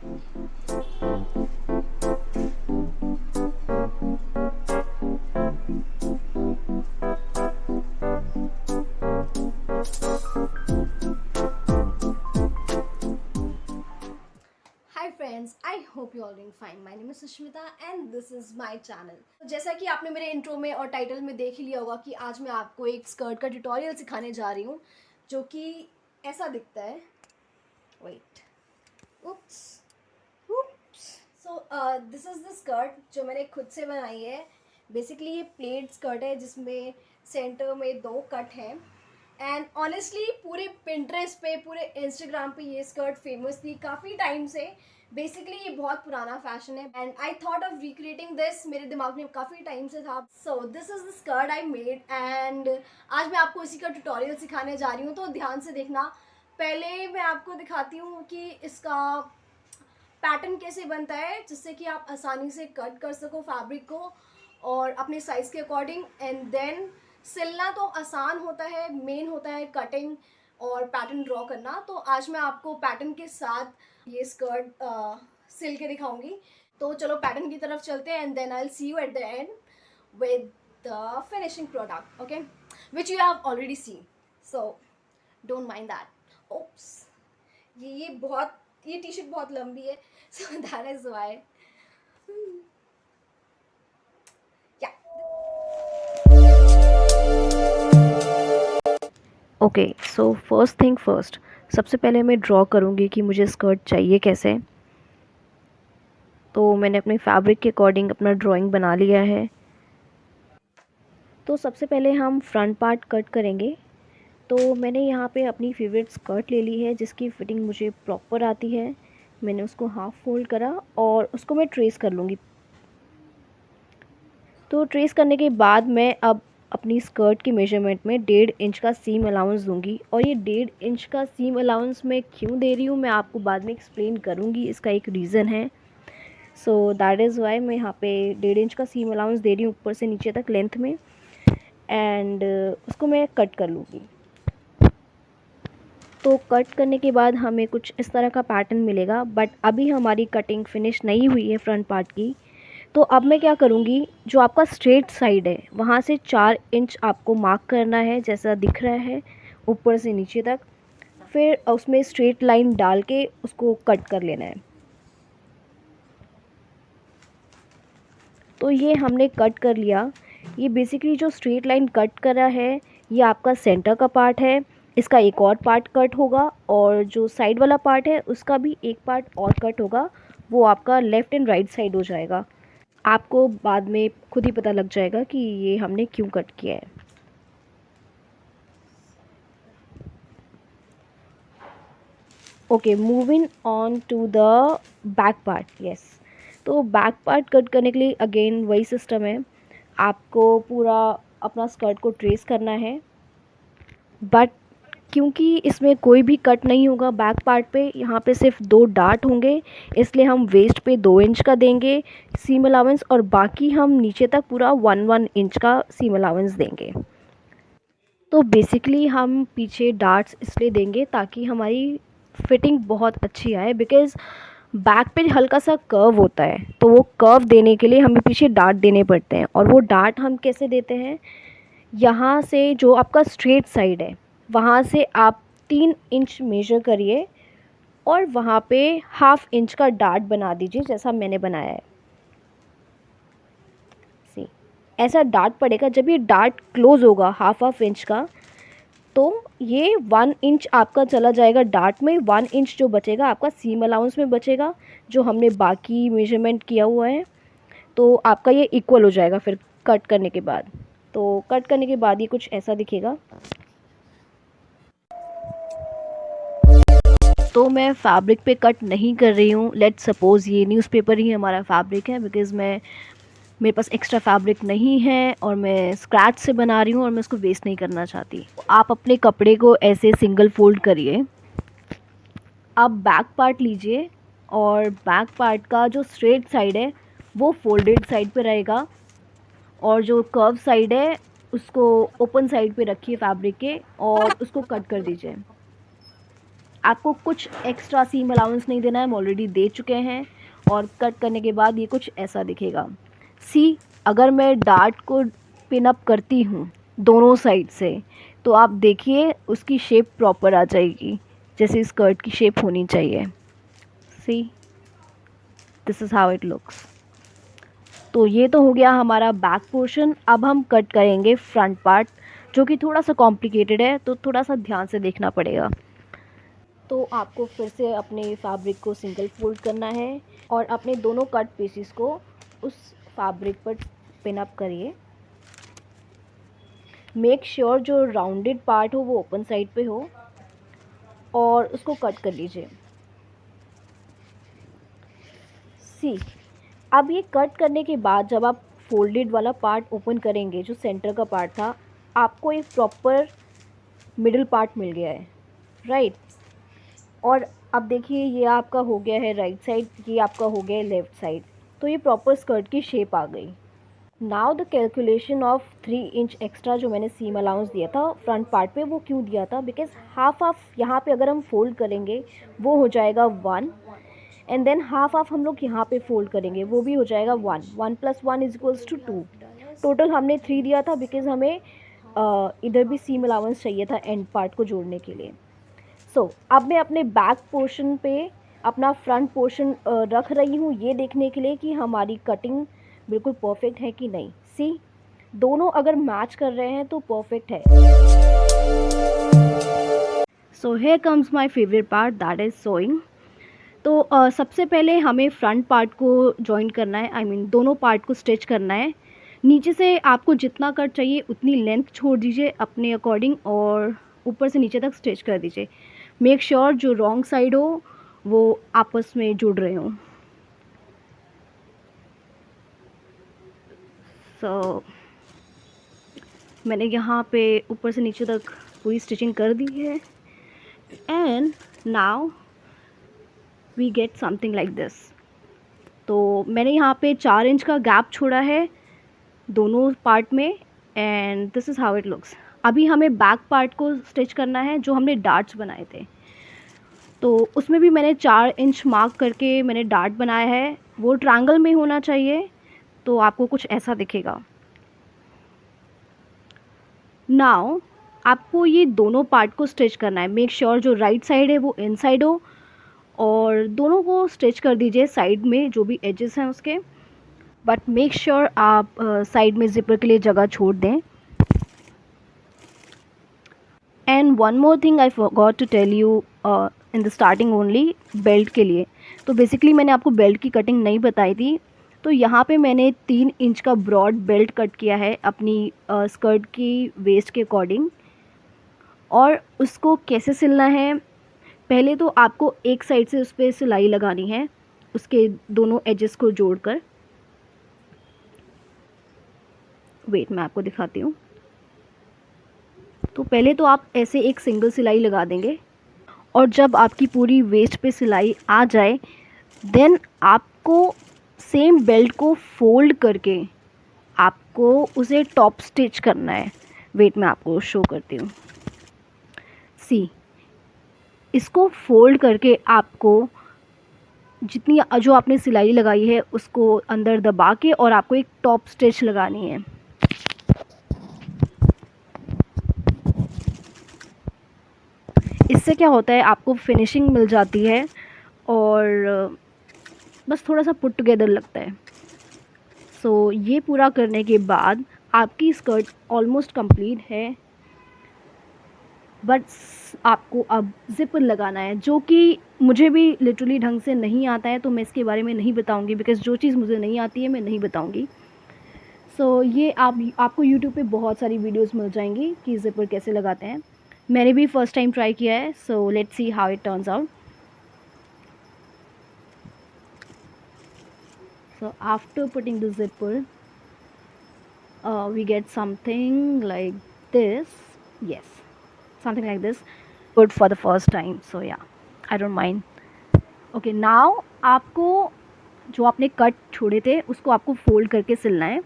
Hi friends, I hope you all doing fine. My name is Sushmita and this is my channel. जैसा कि आपने मेरे intro में और टाइटल में देख ही लिया होगा कि आज मैं आपको एक स्कर्ट का ट्यूटोरियल सिखाने जा रही हूँ जो कि ऐसा दिखता है। Wait, oops oops. So this is the skirt जो मैंने खुद से बनाई है। बेसिकली ये प्लेट स्कर्ट है जिसमें सेंटर में 2 कट हैं। एंड ऑनेस्टली पूरे पिंटरेस्ट पे, पूरे इंस्टाग्राम पे ये स्कर्ट फेमस थी काफ़ी टाइम से। बेसिकली ये बहुत पुराना फैशन है and I thought of recreating this, मेरे दिमाग में काफ़ी टाइम से था। सो this is the skirt I made and आज मैं आपको इसी का ट्यूटोरियल सिखाने जा रही हूँ, तो ध्यान से देखना। पहले मैं आपको दिखाती हूँ कि इसका पैटर्न कैसे बनता है जिससे कि आप आसानी से कट कर सको फैब्रिक को और अपने साइज़ के अकॉर्डिंग। एंड देन सिलना तो आसान होता है, मेन होता है कटिंग और पैटर्न ड्रॉ करना। तो आज मैं आपको पैटर्न के साथ ये स्कर्ट सिल के दिखाऊंगी। तो चलो पैटर्न की तरफ चलते हैं and then I will see you at the end with the finishing product, okay, which you have already seen, so don't mind that. Oops, ये टी शर्ट बहुत लंबी है so that is why. Yeah. Okay, so first thing first, सबसे पहले मैं draw करूँगी कि मुझे स्कर्ट चाहिए कैसे। तो मैंने अपने फैब्रिक के अकॉर्डिंग अपना ड्राइंग बना लिया है। तो सबसे पहले हम फ्रंट पार्ट कट करेंगे। तो मैंने यहाँ पे अपनी फेवरेट स्कर्ट ले ली है जिसकी फ़िटिंग मुझे प्रॉपर आती है। मैंने उसको हाफ़ फोल्ड करा और उसको मैं ट्रेस कर लूँगी। तो ट्रेस करने के बाद मैं अब अपनी स्कर्ट के मेजरमेंट में 1.5 इंच का सीम अलाउंस दूंगी। और ये 1.5 इंच का सीम अलाउंस मैं क्यों दे रही हूँ मैं आपको बाद में एक्सप्लेन करूँगी, इसका एक रीज़न है। सो दैट इज़ वाई मैं यहाँ पे 1.5 इंच का सीम अलाउंस दे रही हूँ ऊपर से नीचे तक लेंथ में। एंड उसको मैं कट कर लूँगी। तो कट करने के बाद हमें कुछ इस तरह का पैटर्न मिलेगा, बट अभी हमारी कटिंग फिनिश नहीं हुई है फ्रंट पार्ट की। तो अब मैं क्या करूँगी, जो आपका स्ट्रेट साइड है वहाँ से 4 इंच आपको मार्क करना है जैसा दिख रहा है ऊपर से नीचे तक। फिर उसमें स्ट्रेट लाइन डाल के उसको कट कर लेना है। तो ये हमने कट कर लिया। ये बेसिकली जो स्ट्रेट लाइन कट करा है ये आपका सेंटर का पार्ट है। इसका एक और पार्ट कट होगा और जो साइड वाला पार्ट है उसका भी एक पार्ट और कट होगा। वो आपका लेफ़्ट एंड राइट साइड हो जाएगा। आपको बाद में खुद ही पता लग जाएगा कि ये हमने क्यों कट किया है। Okay, moving on to the back part. Yes, तो बैक पार्ट कट करने के लिए अगेन वही सिस्टम है। आपको पूरा अपना स्कर्ट को ट्रेस करना है, बट क्योंकि इसमें कोई भी कट नहीं होगा बैक पार्ट पे, यहाँ पे सिर्फ 2 डार्ट होंगे, इसलिए हम वेस्ट पे 2 इंच का देंगे सीम अलाउंस और बाकी हम नीचे तक पूरा 1 इंच का सीम अलाउंस देंगे। तो बेसिकली हम पीछे डार्ट्स इसलिए देंगे ताकि हमारी फिटिंग बहुत अच्छी आए, बिकॉज़ बैक पे हल्का सा कर्व होता है, तो वो कर्व देने के लिए हमें पीछे डार्ट देने पड़ते हैं। और वो डार्ट हम कैसे देते हैं, यहाँ से जो आपका स्ट्रेट साइड है वहाँ से आप 3 इंच मेजर करिए और वहाँ पे हाफ इंच का डार्ट बना दीजिए जैसा मैंने बनाया है। सी, ऐसा डार्ट पड़ेगा। जब ये डार्ट क्लोज होगा हाफ इंच का, तो ये 1 इंच आपका चला जाएगा डार्ट में। 1 इंच जो बचेगा आपका सीम अलाउंस में बचेगा, जो हमने बाकी मेजरमेंट किया हुआ है। तो आपका ये इक्वल हो जाएगा फिर कट करने के बाद। तो कट करने के बाद ये कुछ ऐसा दिखेगा। तो मैं फैब्रिक पे कट नहीं कर रही हूँ। लेट्स सपोज़ ये न्यूज़पेपर ही हमारा फैब्रिक है, बिकॉज़ मेरे पास एक्स्ट्रा फैब्रिक नहीं है और मैं स्क्रैच से बना रही हूँ और मैं उसको वेस्ट नहीं करना चाहती। आप अपने कपड़े को ऐसे सिंगल फोल्ड करिए। आप बैक पार्ट लीजिए और बैक पार्ट का जो स्ट्रेट साइड है वो फोल्डेड साइड पे रहेगा और जो कर्व साइड है उसको ओपन साइड पे रखिए फैब्रिक के और उसको कट कर दीजिए। आपको कुछ एक्स्ट्रा सीम अलाउंस नहीं देना है, हम ऑलरेडी दे चुके हैं। और कट करने के बाद ये कुछ ऐसा दिखेगा। सी, अगर मैं डार्ट को पिन अप करती हूँ दोनों साइड से, तो आप देखिए उसकी शेप प्रॉपर आ जाएगी, जैसे स्कर्ट की शेप होनी चाहिए। See, this is how it looks. तो ये तो हो गया हमारा बैक पोर्शन। अब हम कट करेंगे फ्रंट पार्ट, जो कि थोड़ा सा कॉम्प्लिकेटेड है, तो थोड़ा सा ध्यान से देखना पड़ेगा। तो आपको फिर से अपने फैब्रिक को सिंगल फोल्ड करना है और अपने दोनों कट पीसेस को उस फैब्रिक पर पिन अप करिए। मेक श्योर जो राउंडेड पार्ट हो वो ओपन साइड पे हो और उसको कट कर लीजिए। सी, अब ये कट करने के बाद जब आप फोल्डेड वाला पार्ट ओपन करेंगे, जो सेंटर का पार्ट था, आपको एक प्रॉपर मिडिल पार्ट मिल गया है, राइट। और अब देखिए ये आपका हो गया है राइट साइड, ये आपका हो गया है लेफ़्ट साइड। तो ये प्रॉपर स्कर्ट की शेप आ गई। Now the calculation of 3 inch extra जो मैंने सीम अलाउंस दिया था फ्रंट पार्ट पे, वो क्यों दिया था? बिकॉज हाफ ऑफ यहाँ पे अगर हम फोल्ड करेंगे वो हो जाएगा 1, एंड देन हाफ ऑफ हम लोग यहाँ पे फोल्ड करेंगे वो भी हो जाएगा 1। 1 + 1 = 2। टोटल हमने 3 दिया था बिकॉज हमें इधर भी सीम अलाउंस चाहिए था एंड पार्ट को जोड़ने के लिए। सो अब मैं अपने बैक पोर्शन पे अपना फ्रंट पोर्शन रख रही हूँ, ये देखने के लिए कि हमारी कटिंग बिल्कुल परफेक्ट है कि नहीं। सी, दोनों अगर मैच कर रहे हैं तो परफेक्ट है। So here comes my favourite part, that is sewing. तो सबसे पहले हमें फ्रंट पार्ट को जॉइन करना है, आई मीन दोनों पार्ट को स्टिच करना है। नीचे से आपको जितना कट चाहिए उतनी लेंथ छोड़ दीजिए अपने अकॉर्डिंग और ऊपर से नीचे तक स्टिच कर दीजिए। मेक श्योर जो रॉन्ग साइड हो वो आपस में जुड़ रहे हों। सो मैंने यहाँ पे ऊपर से नीचे तक पूरी स्टिचिंग कर दी है and now we get something like this. तो मैंने यहाँ पे 4 इंच का गैप छोड़ा है दोनों पार्ट में and this is how it looks. अभी हमें बैक पार्ट को स्टिच करना है जो हमने डार्ट्स बनाए थे, तो उसमें भी मैंने 4 इंच मार्क करके मैंने डार्ट बनाया है। वो ट्रायंगल में होना चाहिए, तो आपको कुछ ऐसा दिखेगा। नाउ आपको ये दोनों पार्ट को स्टिच करना है। मेक श्योर जो राइट साइड है वो इनसाइड हो और दोनों को स्टिच कर दीजिए साइड में जो भी एजेस हैं उसके, बट मेक श्योर आप साइड में जिपर के लिए जगह छोड़ दें। And one more thing I forgot to tell you in the starting only, belt के लिए। तो बेसिकली मैंने आपको बेल्ट की कटिंग नहीं बताई थी, तो यहाँ पे मैंने 3 इंच का ब्रॉड बेल्ट कट किया है अपनी स्कर्ट की वेस्ट के अकॉर्डिंग। और उसको कैसे सिलना है, पहले तो आपको एक साइड से उस पर सिलाई लगानी है, उसके दोनों एजेस को जोड़कर। वेट मैं आपको दिखाती हूँ। तो पहले तो आप ऐसे एक सिंगल सिलाई लगा देंगे और जब आपकी पूरी वेस्ट पे सिलाई आ जाए देन आपको सेम बेल्ट को फोल्ड करके आपको उसे टॉप स्टिच करना है। वेट मैं आपको शो करती हूँ। सी, इसको फोल्ड करके आपको जितनी जो आपने सिलाई लगाई है उसको अंदर दबा के और आपको एक टॉप स्टिच लगानी है। इससे क्या होता है, आपको फिनिशिंग मिल जाती है और बस थोड़ा सा पुट टुगेदर लगता है। सो ये पूरा करने के बाद आपकी स्कर्ट ऑलमोस्ट कंप्लीट है, बट आपको अब ज़िपर लगाना है, जो कि मुझे भी लिटरली ढंग से नहीं आता है, तो मैं इसके बारे में नहीं बताऊंगी बिकॉज़ जो चीज़ मुझे नहीं आती है मैं नहीं बताऊंगी। सो ये आपको यूट्यूब पे बहुत सारी वीडियोस मिल जाएंगी कि ज़िपर कैसे लगाते हैं। मैंने भी फ़र्स्ट टाइम ट्राई किया है, so let's see how it turns out. So after putting the zipper we get something like this. Yes, something like this. Good for the first time, so yeah, I don't mind. Okay, now आपको जो आपने cut छोड़े थे उसको आपको fold करके सिलना है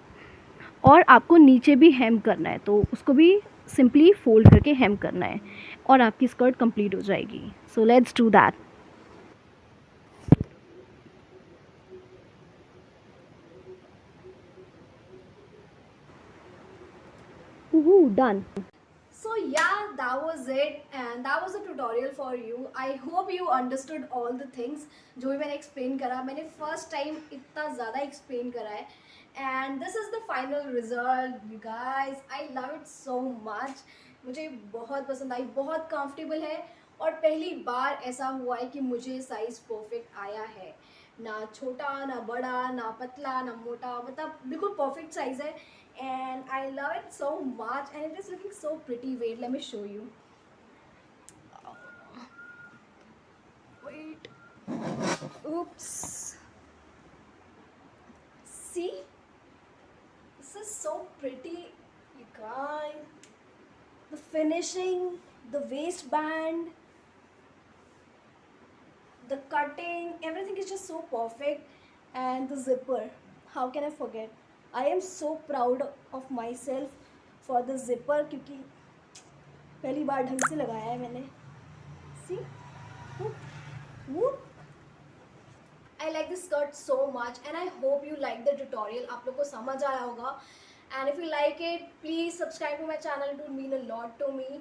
और आपको नीचे भी हेम करना है, तो उसको भी सिंपली फोल्ड करके हेम करना है। और आपकी स्कर्ट कंप्लीट हो जाएगी. So let's do that. Done. So yeah, that was it and that was a tutorial for you. I hope you understood all the things जो भी मैंने explain करा. मैंने first time इतना ज़्यादा explain करा है and this is the final result you guys. I love it so much. मुझे बहुत पसंद आई, बहुत comfortable है और पहली बार ऐसा हुआ है कि मुझे size perfect आया है. ना छोटा ना बड़ा ना पतला ना मोटा, मतलब बिल्कुल परफेक्ट साइज़ है and I love it so much and it is looking so pretty. Wait, let me show you. Wait. Oops. See? This is so pretty, you guys. The finishing, the waistband, the cutting, everything is just so perfect. And the zipper, how can I forget? I am so proud of myself for the zipper क्योंकि पहली बार ढंग से लगाया है मैंने. See? Whoop. I like this skirt so much and I hope you like the tutorial. आप लोग को समझ आया होगा. And if you like it, please subscribe to my channel. It would mean a lot to me.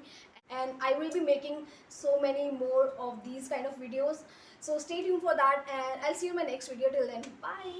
And I will be making so many more of these kind of videos. So stay tuned for that and I'll see you in my next video. Till then, bye.